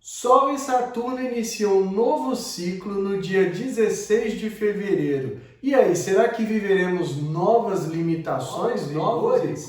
Sol e Saturno iniciam um novo ciclo no dia 16 de fevereiro. E aí, será que viveremos novas limitações, novos rigores?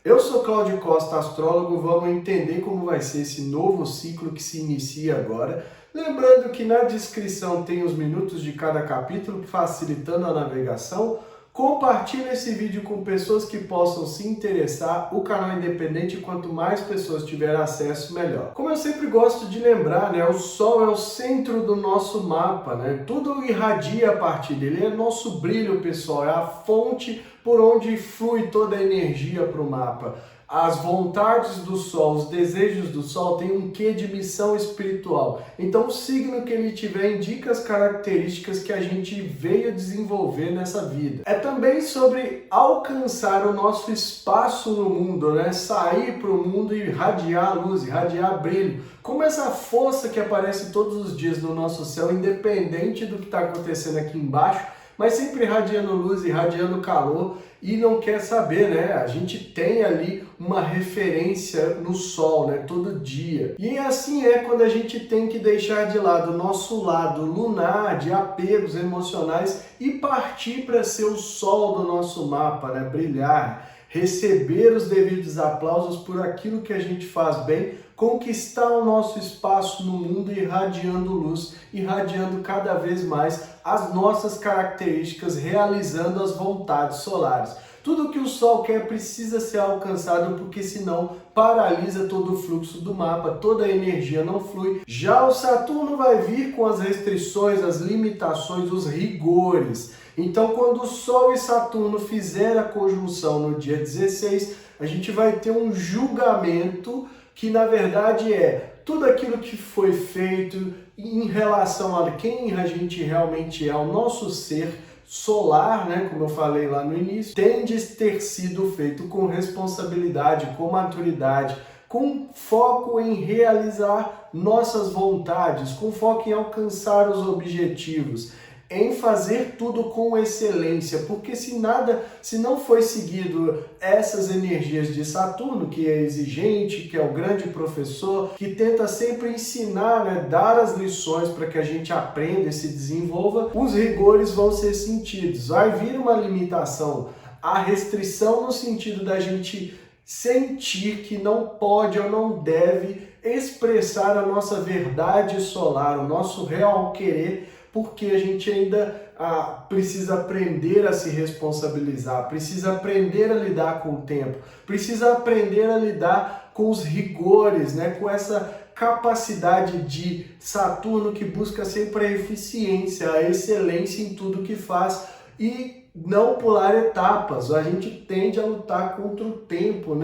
Eu sou Cláudio Costa, astrólogo, vamos entender como vai ser esse novo ciclo que se inicia agora. Lembrando que na descrição tem os minutos de cada capítulo, facilitando a navegação. Compartilhe esse vídeo com pessoas que possam se interessar. O canal é independente, quanto mais pessoas tiverem acesso, melhor. Como eu sempre gosto de lembrar, o Sol é o centro do nosso mapa, Tudo irradia a partir dele, é nosso brilho, pessoal, é a fonte por onde flui toda a energia para o mapa. As vontades do Sol, os desejos do Sol têm um quê de missão espiritual. Então o signo que ele tiver indica as características que a gente veio desenvolver nessa vida. É também sobre alcançar o nosso espaço no mundo, Sair para o mundo e irradiar luz, irradiar brilho. Como essa força que aparece todos os dias no nosso céu, independente do que está acontecendo aqui embaixo, mas sempre irradiando luz, irradiando calor e não quer saber, A gente tem ali uma referência no Sol, todo dia. E assim é quando a gente tem que deixar de lado o nosso lado lunar, de apegos emocionais e partir para ser o Sol do nosso mapa, brilhar, receber os devidos aplausos por aquilo que a gente faz bem, conquistar o nosso espaço no mundo irradiando luz, irradiando cada vez mais as nossas características, realizando as vontades solares. Tudo que o Sol quer precisa ser alcançado, porque senão paralisa todo o fluxo do mapa, toda a energia não flui. Já o Saturno vai vir com as restrições, as limitações, os rigores. Então, quando o Sol e Saturno fizer a conjunção no dia 16, a gente vai ter um julgamento que, na verdade, é tudo aquilo que foi feito em relação a quem a gente realmente é, o nosso ser solar, como eu falei lá no início, tem de ter sido feito com responsabilidade, com maturidade, com foco em realizar nossas vontades, com foco em alcançar os objetivos, em fazer tudo com excelência, porque se não foi seguido essas energias de Saturno, que é exigente, que é o grande professor, que tenta sempre ensinar, dar as lições para que a gente aprenda e se desenvolva, os rigores vão ser sentidos. Vai vir uma limitação, a restrição no sentido da gente sentir que não pode ou não deve expressar a nossa verdade solar, o nosso real querer, porque a gente ainda precisa aprender a se responsabilizar, precisa aprender a lidar com o tempo, precisa aprender a lidar com os rigores, com essa capacidade de Saturno que busca sempre a eficiência, a excelência em tudo que faz e não pular etapas. A gente tende a lutar contra o tempo,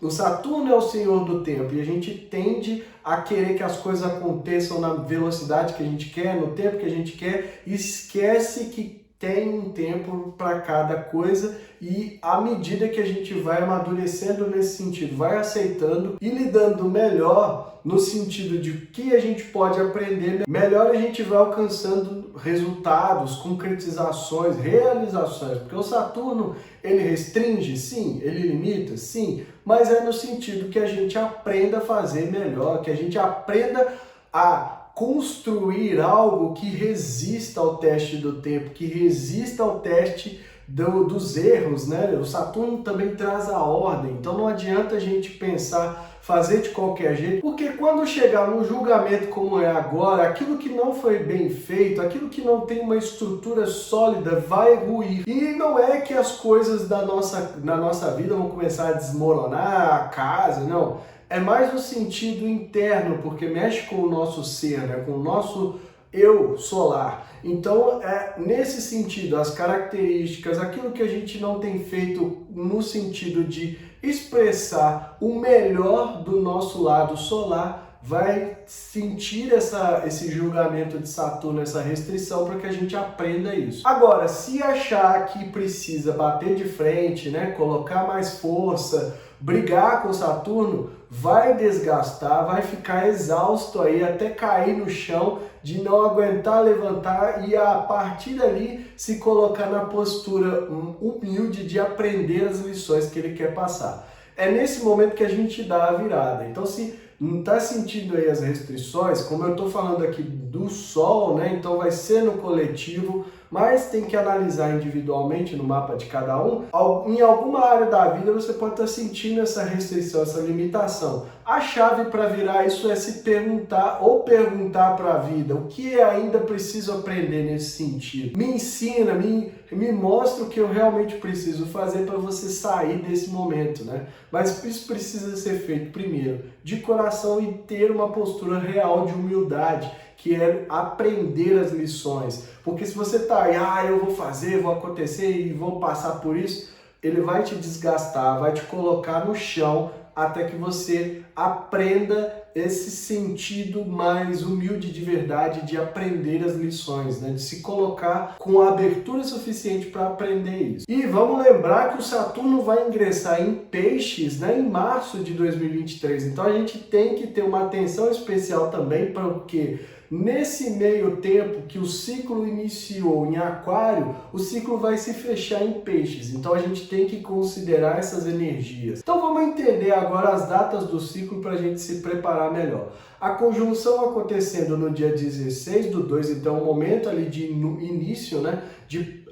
O Saturno é o senhor do tempo e a gente tende a querer que as coisas aconteçam na velocidade que a gente quer, no tempo que a gente quer, e esquece que tem um tempo para cada coisa, e à medida que a gente vai amadurecendo nesse sentido, vai aceitando e lidando melhor no sentido de que a gente pode aprender, melhor a gente vai alcançando resultados, concretizações, realizações, porque o Saturno, ele restringe, sim, ele limita, sim, mas é no sentido que a gente aprenda a fazer melhor, que a gente aprenda a construir algo que resista ao teste do tempo, que resista ao teste dos erros, O Saturno também traz a ordem, então não adianta a gente pensar, fazer de qualquer jeito, porque quando chegar num julgamento como é agora, aquilo que não foi bem feito, aquilo que não tem uma estrutura sólida vai ruir. E não é que as coisas da nossa vida vão começar a desmoronar, a casa, não. É mais no sentido interno, porque mexe com o nosso ser, com o nosso eu solar. Então, nesse sentido, as características, aquilo que a gente não tem feito no sentido de expressar o melhor do nosso lado solar, vai sentir esse julgamento de Saturno, essa restrição, para que a gente aprenda isso. Agora, se achar que precisa bater de frente, colocar mais força, brigar com Saturno, vai desgastar, vai ficar exausto aí até cair no chão, de não aguentar levantar e a partir dali se colocar na postura humilde de aprender as lições que ele quer passar. É nesse momento que a gente dá a virada. Então, se não está sentindo aí as restrições, como eu estou falando aqui do Sol, né? Então vai ser no coletivo, mas tem que analisar individualmente no mapa de cada um. Em alguma área da vida você pode estar sentindo essa restrição, essa limitação. A chave para virar isso é se perguntar ou perguntar para a vida o que ainda preciso aprender nesse sentido. Me ensina, me mostra o que eu realmente preciso fazer para você sair desse momento, né? Mas isso precisa ser feito primeiro de coração e ter uma postura real de humildade, que é aprender as lições. Porque se você tá aí, eu vou fazer, vou acontecer e vou passar por isso, ele vai te desgastar, vai te colocar no chão até que você aprenda esse sentido mais humilde de verdade de aprender as lições, né? De se colocar com a abertura suficiente para aprender isso. E vamos lembrar que o Saturno vai ingressar em Peixes, né, em março de 2023. Então a gente tem que ter uma atenção especial também para o quê? Nesse meio tempo que o ciclo iniciou em Aquário, o ciclo vai se fechar em Peixes. Então a gente tem que considerar essas energias. Então vamos entender agora as datas do ciclo para a gente se preparar melhor. A conjunção acontecendo no dia 16/2, então o momento ali de início, né, de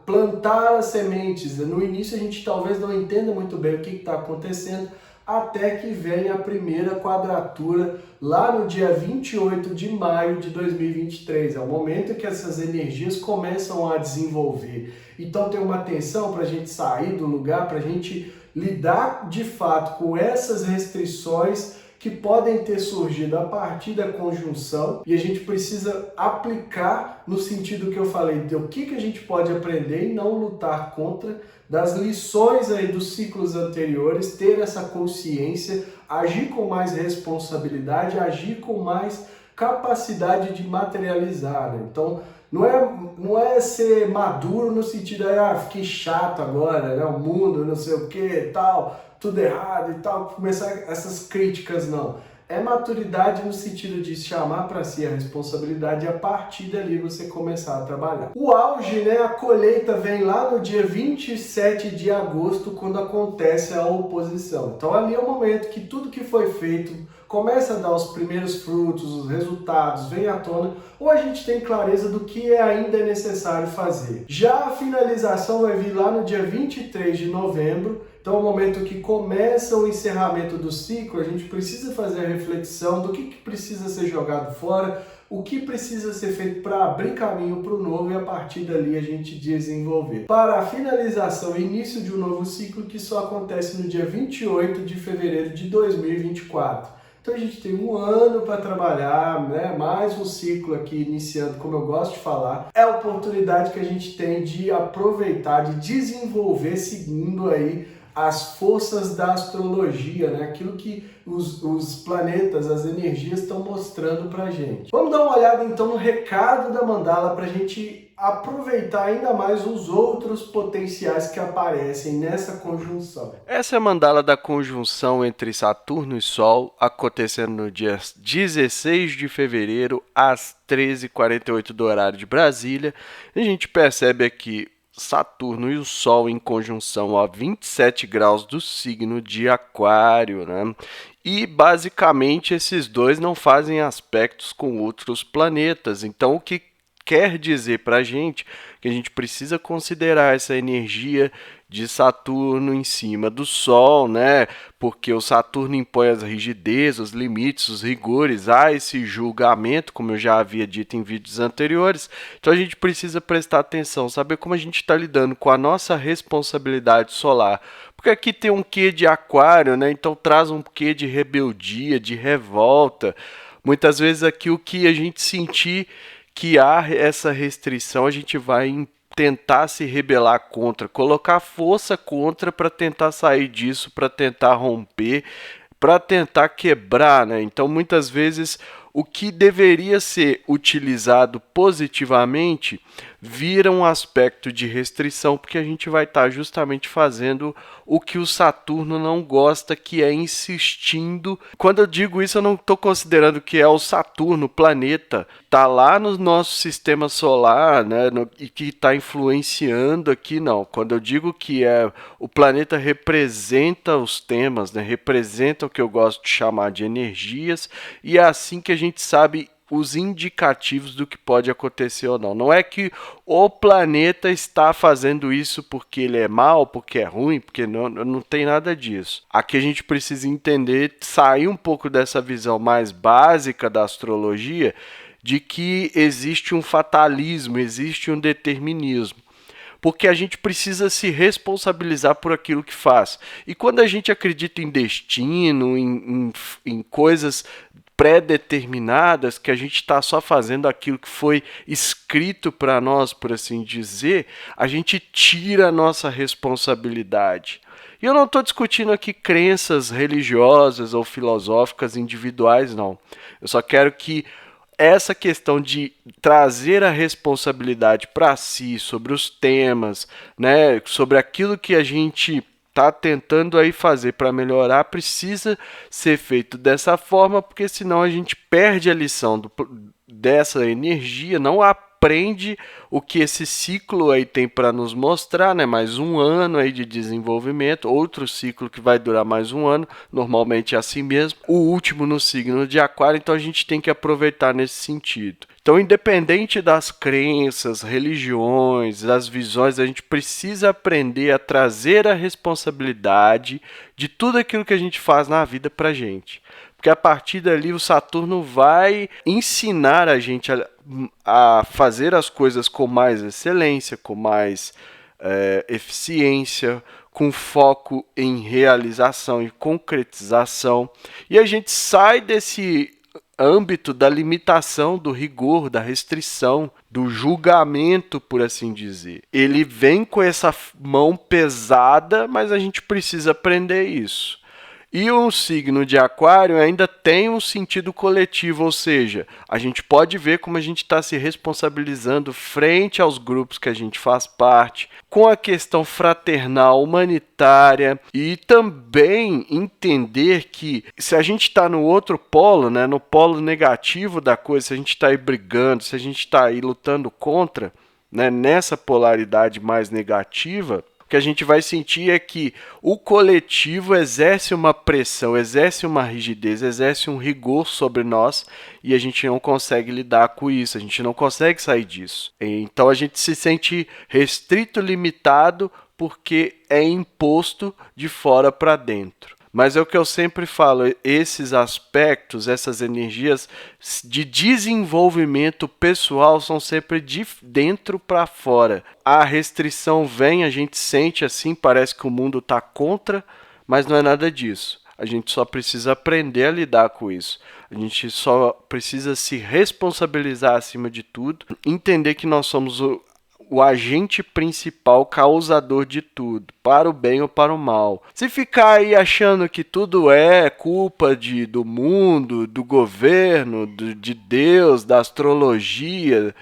plantar as sementes. No início a gente talvez não entenda muito bem o que está acontecendo, até que vem a primeira quadratura lá no dia 28 de maio de 2023. É o momento que essas energias começam a desenvolver. Então tem uma atenção para a gente sair do lugar, para a gente lidar de fato com essas restrições que podem ter surgido a partir da conjunção, e a gente precisa aplicar no sentido que eu falei, de o que a gente pode aprender e não lutar contra, das lições aí dos ciclos anteriores, ter essa consciência, agir com mais responsabilidade, agir com mais capacidade de materializar, né? Então, não é ser maduro no sentido de, fiquei chato agora, né? O mundo, não sei o que, tal, tudo errado e tal, começar essas críticas, não. É maturidade no sentido de chamar para si a responsabilidade e a partir dali você começar a trabalhar. O auge, né, a colheita vem lá no dia 27 de agosto, quando acontece a oposição. Então ali é o momento que tudo que foi feito começa a dar os primeiros frutos, os resultados, vem à tona, ou a gente tem clareza do que ainda é necessário fazer. Já a finalização vai vir lá no dia 23 de novembro, então é o momento que começa o encerramento do ciclo, a gente precisa fazer a reflexão do que precisa ser jogado fora, o que precisa ser feito para abrir caminho para o novo e a partir dali a gente desenvolver. Para a finalização e início de um novo ciclo que só acontece no dia 28 de fevereiro de 2024. Então a gente tem um ano para trabalhar, né? Mais um ciclo aqui iniciando, como eu gosto de falar. É a oportunidade que a gente tem de aproveitar, de desenvolver segundo aí as forças da astrologia, né? Aquilo que os planetas, as energias estão mostrando pra gente. Vamos dar uma olhada então no recado da mandala para a gente aproveitar ainda mais os outros potenciais que aparecem nessa conjunção. Essa é a mandala da conjunção entre Saturno e Sol, acontecendo no dia 16 de fevereiro, às 13h48 do horário de Brasília. A gente percebe aqui Saturno e o Sol em conjunção a 27 graus do signo de Aquário, né? E basicamente esses dois não fazem aspectos com outros planetas. Então o que quer dizer para a gente que a gente precisa considerar essa energia de Saturno em cima do Sol, né? Porque o Saturno impõe as rigidez, os limites, os rigores, há esse julgamento, como eu já havia dito em vídeos anteriores. Então a gente precisa prestar atenção, saber como a gente está lidando com a nossa responsabilidade solar. Porque aqui tem um quê de Aquário, né? Então traz um quê de rebeldia, de revolta. Muitas vezes aqui o que a gente sentir que há essa restrição, a gente vai tentar se rebelar contra, colocar força contra para tentar sair disso, para tentar romper, para tentar quebrar, né? Então, muitas vezes, o que deveria ser utilizado positivamente vira um aspecto de restrição, porque a gente vai estar justamente fazendo o que o Saturno não gosta, que é insistindo. Quando eu digo isso, eu não estou considerando que é o Saturno, o planeta, está lá no nosso sistema solar, né, e que está influenciando aqui, não. Quando eu digo que o planeta representa os temas, né, representa o que eu gosto de chamar de energias, e é assim que a gente sabe os indicativos do que pode acontecer ou não. Não é que o planeta está fazendo isso porque ele é mal, porque é ruim, porque não tem nada disso. Aqui a gente precisa entender, sair um pouco dessa visão mais básica da astrologia, de que existe um fatalismo, existe um determinismo. Porque a gente precisa se responsabilizar por aquilo que faz. E quando a gente acredita em destino, em coisas pré-determinadas, que a gente está só fazendo aquilo que foi escrito para nós, por assim dizer, a gente tira a nossa responsabilidade. E eu não estou discutindo aqui crenças religiosas ou filosóficas individuais, não. Eu só quero que essa questão de trazer a responsabilidade para si sobre os temas, né, sobre aquilo que a gente está tentando aí fazer para melhorar, precisa ser feito dessa forma, porque senão a gente perde a lição dessa energia, não aprende o que esse ciclo aí tem para nos mostrar, né? Mais um ano aí de desenvolvimento, outro ciclo que vai durar mais um ano, normalmente é assim mesmo, o último no signo de Aquário, então a gente tem que aproveitar nesse sentido. Então, independente das crenças, religiões, das visões, a gente precisa aprender a trazer a responsabilidade de tudo aquilo que a gente faz na vida para a gente. Porque a partir dali o Saturno vai ensinar a gente a fazer as coisas com mais excelência, com mais eficiência, com foco em realização e concretização. E a gente sai desse âmbito da limitação, do rigor, da restrição, do julgamento, por assim dizer. Ele vem com essa mão pesada, mas a gente precisa aprender isso. E o signo de Aquário ainda tem um sentido coletivo, ou seja, a gente pode ver como a gente está se responsabilizando frente aos grupos que a gente faz parte, com a questão fraternal, humanitária, e também entender que se a gente está no outro polo, né, no polo negativo da coisa, se a gente está aí brigando, se a gente está aí lutando contra, né, nessa polaridade mais negativa, o que a gente vai sentir é que o coletivo exerce uma pressão, exerce uma rigidez, exerce um rigor sobre nós e a gente não consegue lidar com isso, a gente não consegue sair disso. Então a gente se sente restrito, limitado, porque é imposto de fora para dentro. Mas é o que eu sempre falo, esses aspectos, essas energias de desenvolvimento pessoal são sempre de dentro para fora. A restrição vem, a gente sente assim, parece que o mundo está contra, mas não é nada disso. A gente só precisa aprender a lidar com isso. A gente só precisa se responsabilizar acima de tudo, entender que nós somos o agente principal causador de tudo, para o bem ou para o mal. Se ficar aí achando que tudo é culpa do mundo, do governo, de Deus, da astrologia,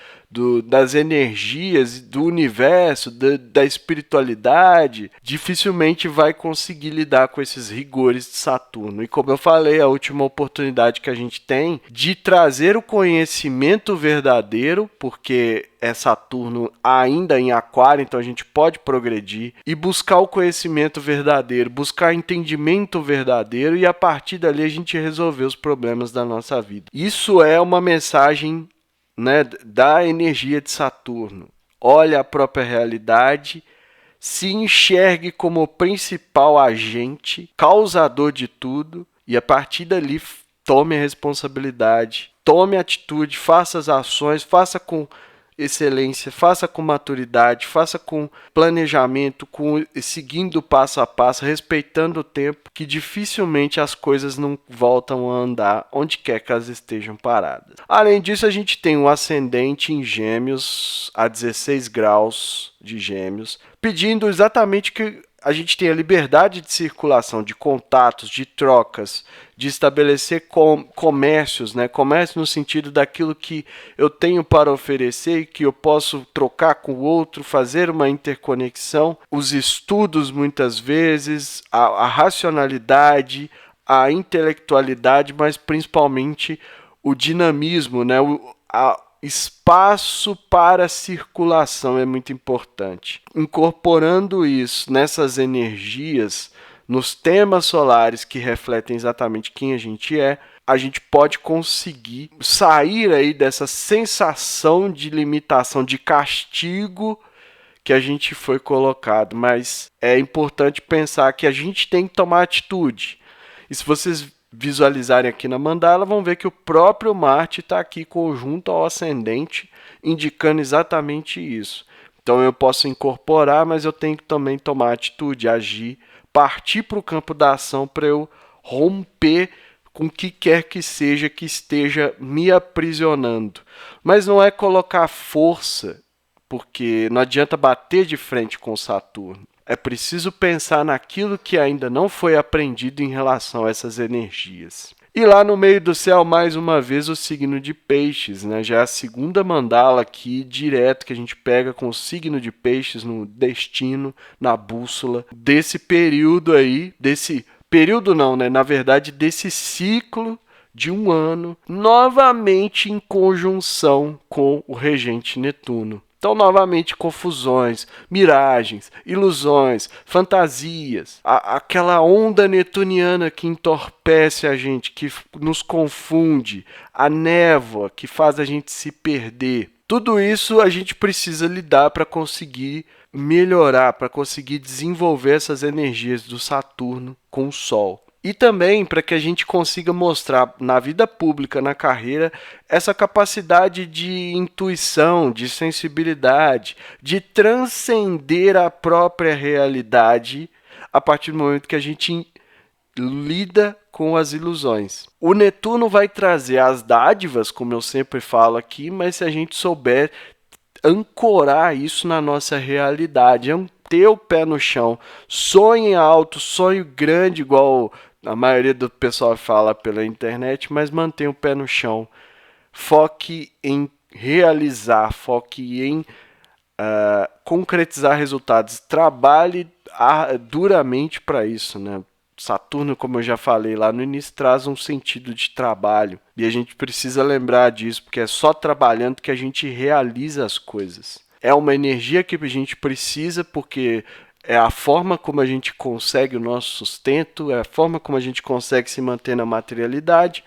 das energias, do universo, da espiritualidade, dificilmente vai conseguir lidar com esses rigores de Saturno. E como eu falei, a última oportunidade que a gente tem de trazer o conhecimento verdadeiro, porque é Saturno ainda em Aquário, então a gente pode progredir, e buscar o conhecimento verdadeiro, buscar entendimento verdadeiro, e a partir dali a gente resolver os problemas da nossa vida. Isso é uma mensagem, né, da energia de Saturno. Olhe a própria realidade, se enxergue como o principal agente, causador de tudo, e a partir dali tome a responsabilidade, tome atitude, faça as ações, faça com excelência, faça com maturidade, faça com planejamento, seguindo passo a passo, respeitando o tempo, que dificilmente as coisas não voltam a andar onde quer que elas estejam paradas. Além disso, a gente tem um ascendente em Gêmeos, a 16 graus de Gêmeos, pedindo exatamente que a gente tem a liberdade de circulação, de contatos, de trocas, de estabelecer comércios, né? Comércio no sentido daquilo que eu tenho para oferecer e que eu posso trocar com o outro, fazer uma interconexão, os estudos muitas vezes, a racionalidade, a intelectualidade, mas principalmente o dinamismo, né? Espaço para circulação é muito importante. Incorporando isso nessas energias, nos temas solares que refletem exatamente quem a gente pode conseguir sair aí dessa sensação de limitação, de castigo que a gente foi colocado. Mas é importante pensar que a gente tem que tomar atitude. E se vocês visualizarem aqui na mandala, vão ver que o próprio Marte está aqui conjunto ao ascendente, indicando exatamente isso. Então eu posso incorporar, mas eu tenho que também tomar atitude, agir, partir para o campo da ação para eu romper com o que quer que seja que esteja me aprisionando. Mas não é colocar força, porque não adianta bater de frente com Saturno. É preciso pensar naquilo que ainda não foi aprendido em relação a essas energias. E lá no meio do céu, mais uma vez, o signo de Peixes, né? Já é a segunda mandala aqui, direto, que a gente pega com o signo de Peixes no destino, na bússola, desse período aí, desse período não, né? Na verdade, desse ciclo de um ano, novamente em conjunção com o regente Netuno. Então, novamente, confusões, miragens, ilusões, fantasias, aquela onda netuniana que entorpece a gente, que nos confunde, a névoa que faz a gente se perder. Tudo isso a gente precisa lidar para conseguir melhorar, para conseguir desenvolver essas energias do Saturno com o Sol. E também para que a gente consiga mostrar na vida pública, na carreira, essa capacidade de intuição, de sensibilidade, de transcender a própria realidade a partir do momento que a gente lida com as ilusões. O Netuno vai trazer as dádivas, como eu sempre falo aqui, mas se a gente souber ancorar isso na nossa realidade, ter o pé no chão, sonhe alto, sonho grande, igual a maioria do pessoal fala pela internet, mas mantenha o pé no chão. Foque em realizar, foque em concretizar resultados. Trabalhe duramente para isso, né? Saturno, como eu já falei lá no início, traz um sentido de trabalho. E a gente precisa lembrar disso, porque é só trabalhando que a gente realiza as coisas. É uma energia que a gente precisa, porque é a forma como a gente consegue o nosso sustento, é a forma como a gente consegue se manter na materialidade.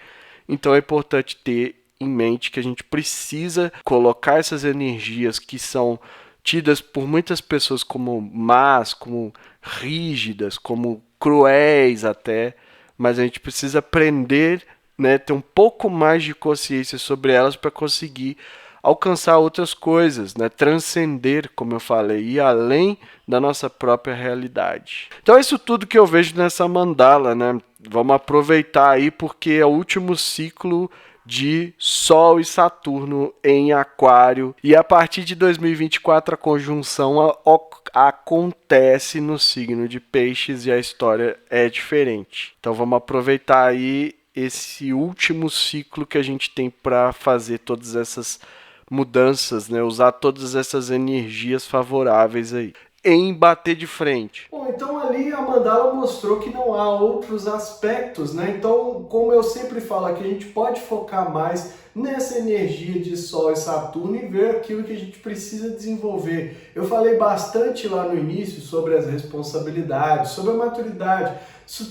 Então é importante ter em mente que a gente precisa colocar essas energias que são tidas por muitas pessoas como más, como rígidas, como cruéis até, mas a gente precisa aprender, né, ter um pouco mais de consciência sobre elas para conseguir alcançar outras coisas, né? Transcender, como eu falei, ir além da nossa própria realidade. Então é isso tudo que eu vejo nessa mandala, né? Vamos aproveitar aí porque é o último ciclo de Sol e Saturno em Aquário e a partir de 2024 a conjunção acontece no signo de Peixes e a história é diferente. Então vamos aproveitar aí esse último ciclo que a gente tem para fazer todas essas mudanças, né? Usar todas essas energias favoráveis aí em bater de frente. Bom, então ali a mandala mostrou que não há outros aspectos, né? Então, como eu sempre falo aqui, a gente pode focar mais nessa energia de Sol e Saturno e ver aquilo que a gente precisa desenvolver. Eu falei bastante lá no início sobre as responsabilidades, sobre a maturidade,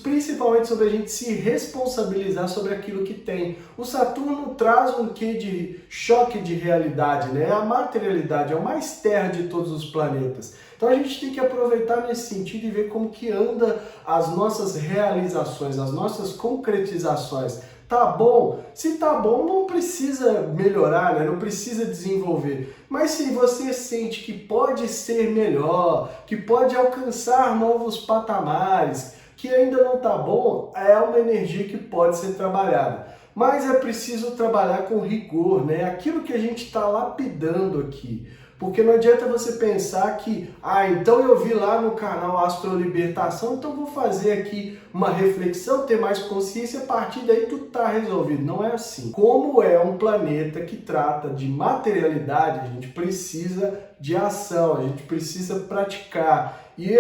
principalmente sobre a gente se responsabilizar sobre aquilo que tem. O Saturno traz um quê de choque de realidade, né? A materialidade é o mais terra de todos os planetas. Então a gente tem que aproveitar nesse sentido e ver como que anda as nossas realizações, as nossas concretizações. Tá bom? Se tá bom, não precisa melhorar, né? Não precisa desenvolver. Mas se você sente que pode ser melhor, que pode alcançar novos patamares, que ainda não tá bom, é uma energia que pode ser trabalhada. Mas é preciso trabalhar com rigor, né? Aquilo que a gente está lapidando aqui. Porque não adianta você pensar que, então eu vi lá no canal Astrolibertação, então vou fazer aqui uma reflexão, ter mais consciência, a partir daí tudo está resolvido. Não é assim. Como é um planeta que trata de materialidade, a gente precisa de ação, a gente precisa praticar. E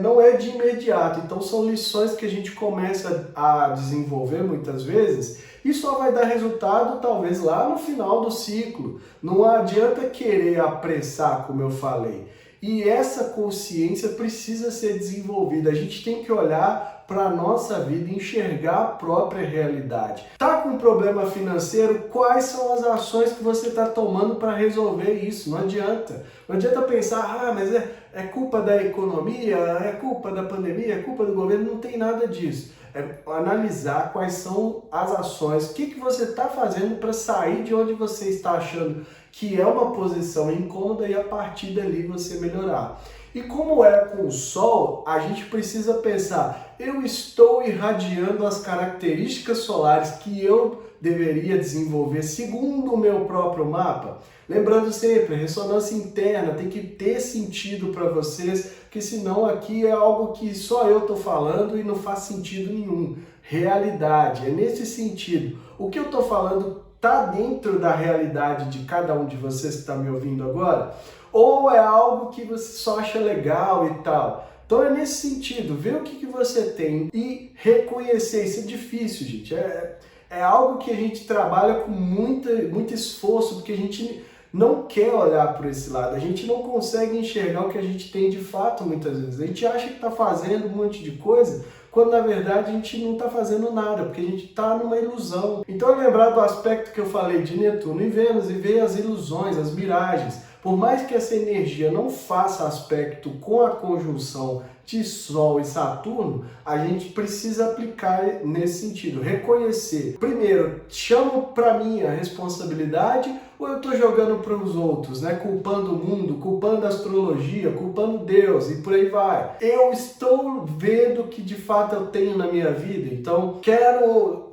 não é de imediato, então são lições que a gente começa a desenvolver muitas vezes e só vai dar resultado talvez lá no final do ciclo. Não adianta querer apressar, como eu falei. E essa consciência precisa ser desenvolvida. A gente tem que olhar para a nossa vida e enxergar a própria realidade. Tá com problema financeiro? Quais são as ações que você está tomando para resolver isso? Não adianta. Não adianta pensar, mas é culpa da economia, é culpa da pandemia, é culpa do governo. Não tem nada disso. É analisar quais são as ações, o que você está fazendo para sair de onde você está achando que é uma posição incômoda e a partir dali você melhorar. E como é com o Sol, a gente precisa pensar, eu estou irradiando as características solares que eu deveria desenvolver segundo o meu próprio mapa? Lembrando sempre, ressonância interna tem que ter sentido para vocês, porque senão aqui é algo que só eu estou falando e não faz sentido nenhum. Realidade, é nesse sentido. O que eu estou falando está dentro da realidade de cada um de vocês que está me ouvindo agora? Ou é algo que você só acha legal e tal? Então é nesse sentido, ver o que você tem e reconhecer. Isso é difícil, gente. É algo que a gente trabalha com muito esforço, porque a gente não quer olhar por esse lado. A gente não consegue enxergar o que a gente tem de fato muitas vezes. A gente acha que está fazendo um monte de coisa, quando na verdade a gente não está fazendo nada, porque a gente está numa ilusão. Então é lembrar do aspecto que eu falei de Netuno e Vênus e ver as ilusões, as miragens. Por mais que essa energia não faça aspecto com a conjunção de Sol e Saturno, a gente precisa aplicar nesse sentido, reconhecer. Primeiro, chamo para mim a responsabilidade ou eu estou jogando para os outros, né? Culpando o mundo, culpando a astrologia, culpando Deus e por aí vai. Eu estou vendo que de fato eu tenho na minha vida, então quero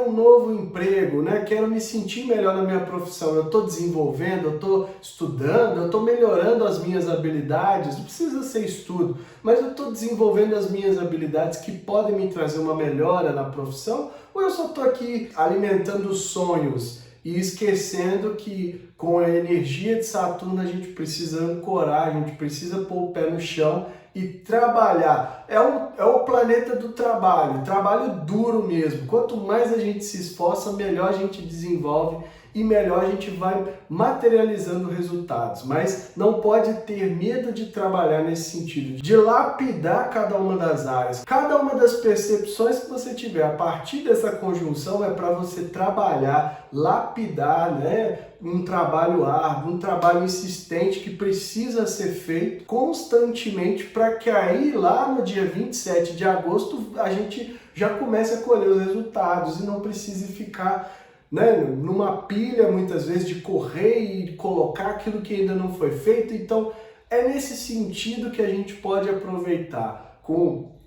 um novo emprego, né? Quero me sentir melhor na minha profissão, eu estou desenvolvendo, eu estou estudando, eu estou melhorando as minhas habilidades, não precisa ser estudo, mas eu estou desenvolvendo as minhas habilidades que podem me trazer uma melhora na profissão, ou eu só estou aqui alimentando sonhos e esquecendo que com a energia de Saturno a gente precisa ancorar, a gente precisa pôr o pé no chão e trabalhar. É o planeta do trabalho duro mesmo. Quanto mais a gente se esforça, melhor a gente desenvolve e melhor a gente vai materializando resultados. Mas não pode ter medo de trabalhar nesse sentido, de lapidar cada uma das áreas. Cada uma das percepções que você tiver a partir dessa conjunção é para você trabalhar, lapidar, né? Um trabalho árduo, um trabalho insistente que precisa ser feito constantemente para que aí lá no dia 27 de agosto a gente já comece a colher os resultados e não precise ficar, né, numa pilha muitas vezes de correr e colocar aquilo que ainda não foi feito. Então é nesse sentido que a gente pode aproveitar,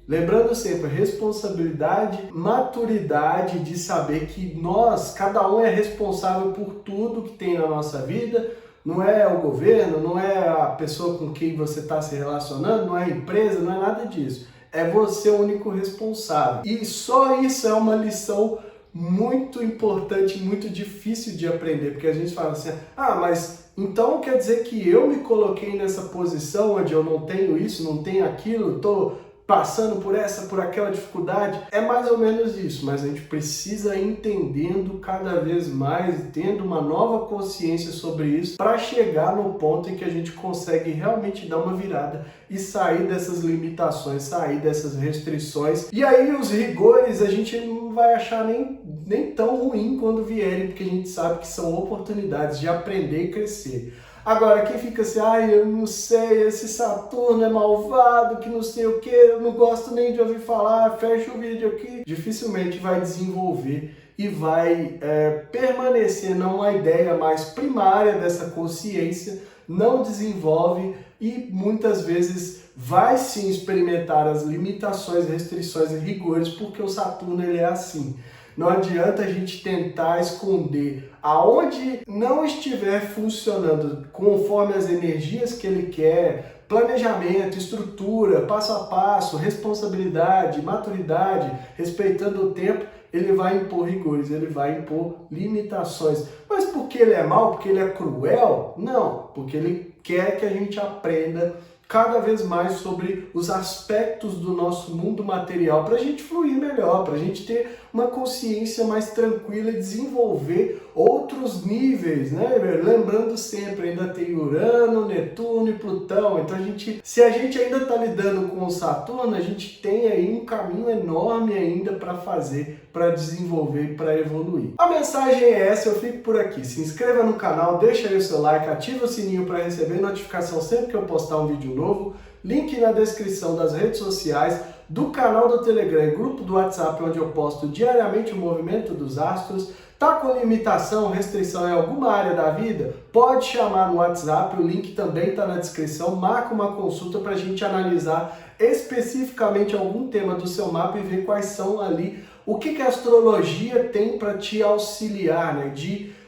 lembrando sempre, responsabilidade, maturidade de saber que nós, cada um é responsável por tudo que tem na nossa vida. Não é o governo, não é a pessoa com quem você está se relacionando, não é a empresa, não é nada disso. É você o único responsável. E só isso é uma lição muito importante, muito difícil de aprender, porque a gente fala assim, mas então quer dizer que eu me coloquei nessa posição onde eu não tenho isso, não tenho aquilo, estou passando por aquela dificuldade. É mais ou menos isso, mas a gente precisa ir entendendo cada vez mais, tendo uma nova consciência sobre isso, para chegar no ponto em que a gente consegue realmente dar uma virada e sair dessas limitações, sair dessas restrições. E aí os rigores a gente não vai achar nem tão ruim quando vierem, porque a gente sabe que são oportunidades de aprender e crescer. Agora, quem fica assim, eu não sei, esse Saturno é malvado, que não sei o que, eu não gosto nem de ouvir falar, fecha o vídeo aqui, dificilmente vai desenvolver e vai permanecer numa ideia mais primária dessa consciência, não desenvolve e muitas vezes vai sim experimentar as limitações, restrições e rigores, porque o Saturno ele é assim. Não adianta a gente tentar esconder. Aonde não estiver funcionando conforme as energias que ele quer, planejamento, estrutura, passo a passo, responsabilidade, maturidade, respeitando o tempo, ele vai impor rigores, ele vai impor limitações. Mas porque ele é mau, porque ele é cruel? Não, porque ele quer que a gente aprenda cada vez mais sobre os aspectos do nosso mundo material para a gente fluir melhor, para a gente ter uma consciência mais tranquila e desenvolver outros níveis, né? Lembrando sempre, ainda tem Urano, Netuno e Plutão, então se a gente ainda está lidando com o Saturno, a gente tem aí um caminho enorme ainda para fazer, para desenvolver e para evoluir. A mensagem é essa, eu fico por aqui. Se inscreva no canal, deixa aí o seu like, ativa o sininho para receber notificação sempre que eu postar um vídeo novo. Link na descrição das redes sociais, do canal do Telegram e grupo do WhatsApp, onde eu posto diariamente o movimento dos astros. Tá com limitação, restrição em alguma área da vida? Pode chamar no WhatsApp, o link também está na descrição. Marca uma consulta para a gente analisar especificamente algum tema do seu mapa e ver quais são ali, o que a astrologia tem para te auxiliar, né?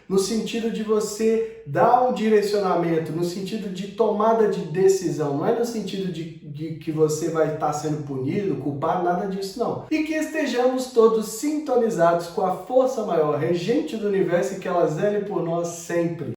No sentido de você dar um direcionamento, no sentido de tomada de decisão, não é no sentido de que você vai estar sendo punido, culpado, nada disso não. E que estejamos todos sintonizados com a força maior, regente do universo, e que ela zele por nós sempre.